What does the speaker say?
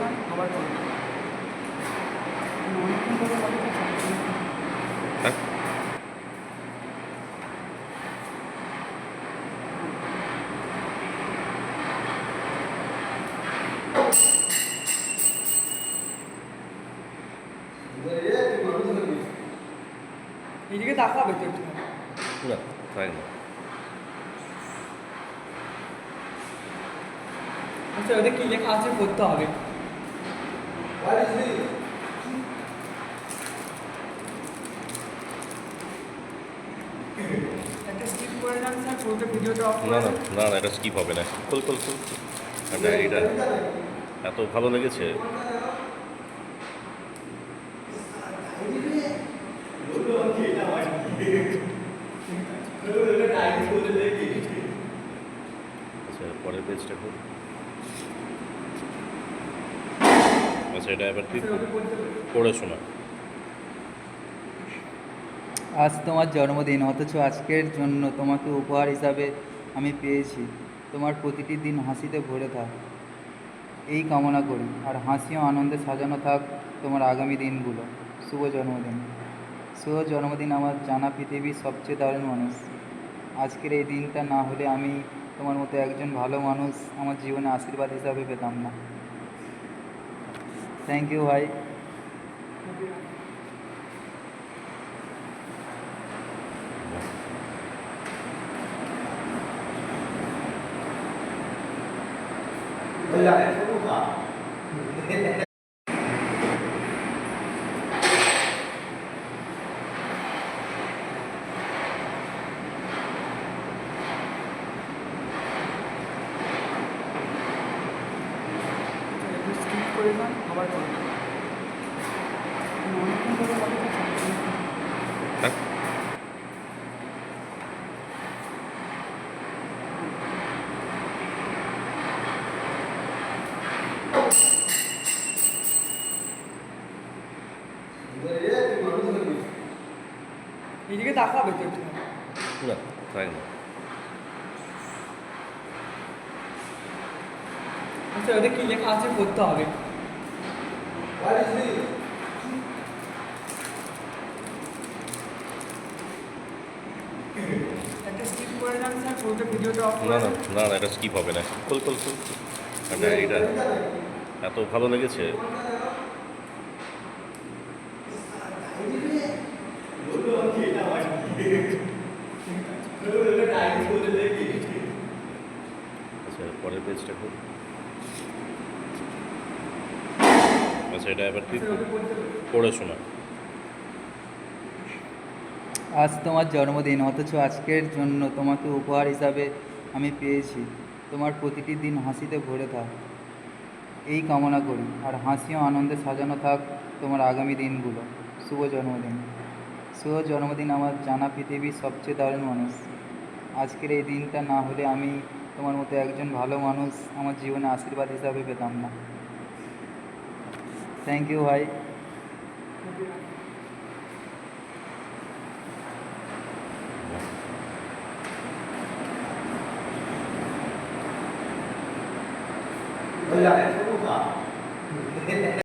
যান আবার করুন। অনেকক্ষণ ধরে কথা বলছি। হ্যাঁ? এদিকে তাকাবে তো একটু। না, তাই না। আচ্ছা ওদের কি লেখা আছে পড়তে হবে। একটা স্কিপ করে যান স্যার, পুরোটা ভিডিওটা অফ না করে না দেন। না না, এটা স্কিপ হবে না। খোল খোল খোল। আর ডায়েরিটা এত ভালো লেগেছে। আচ্ছা, পরের পেজটা খোল। আচ্ছা, এটা এবার তুই স্যার ওকে পড়তে হবে। পড়ে শোনা। আজ তোমার জন্মদিন, অথচ আজকের জন্য তোমাকে উপহার হিসাবে আমি পেয়েছি তোমার প্রতিটি দিন হাসিতে ভরে থাক, এই কামনা করি। আর হাসি ও আনন্দে সাজানো থাক তোমার আগামী দিনগুলো। শুভ জন্মদিন। শুভ জন্মদিন আমার জানা পৃথিবীর সবচেয়ে দারুণ মানুষ। আজকের এই দিনটা না হলে আমি তোমার মতো একজন ভালো মানুষ আমার জীবনে আশীর্বাদ হিসাবে পেতাম না। থ্যাংক ইউ ভাই। একটু স্কিপ করে যান আবার করুন। অনেকক্ষণ ধরে কথা বলছি। হ্যাঁ? এদিকে তাকাবে তো একটু। না, তাই না। আচ্ছা ওদের কি লেখা আছে পড়তে হবে। একটা স্কিপ করে যান স্যার, পুরোটা ভিডিওটা অফ না করে না দেন। না না, এটা স্কিপ হবে না। খোল খোল খোল। আর ডায়েরিটা এত ভালো লেগেছে। আচ্ছা, পরের পেজটা খোল। আচ্ছা, এটা এবার তুই স্যার ওকে পড়তে হবে। পড়ে শোনা। আজ তোমার জন্মদিন, অথচ আজকের জন্য তোমাকে উপহার হিসাবে আমি পেয়েছি তোমার প্রতিটি দিন হাসিতে ভরে থাক, এই কামনা করি। আর হাসি ও আনন্দে সাজানো থাক তোমার আগামী দিনগুলো। শুভ জন্মদিন। শুভ জন্মদিন আমার জানা পৃথিবীর সবচেয়ে দারুণ মানুষ। আজকের এই দিনটা না হলে আমি তোমার মতো একজন ভালো মানুষ আমার জীবনে আশীর্বাদ হিসাবে পেতাম না। থ্যাংক ইউ ভাই। Đây là em số 1 ạ.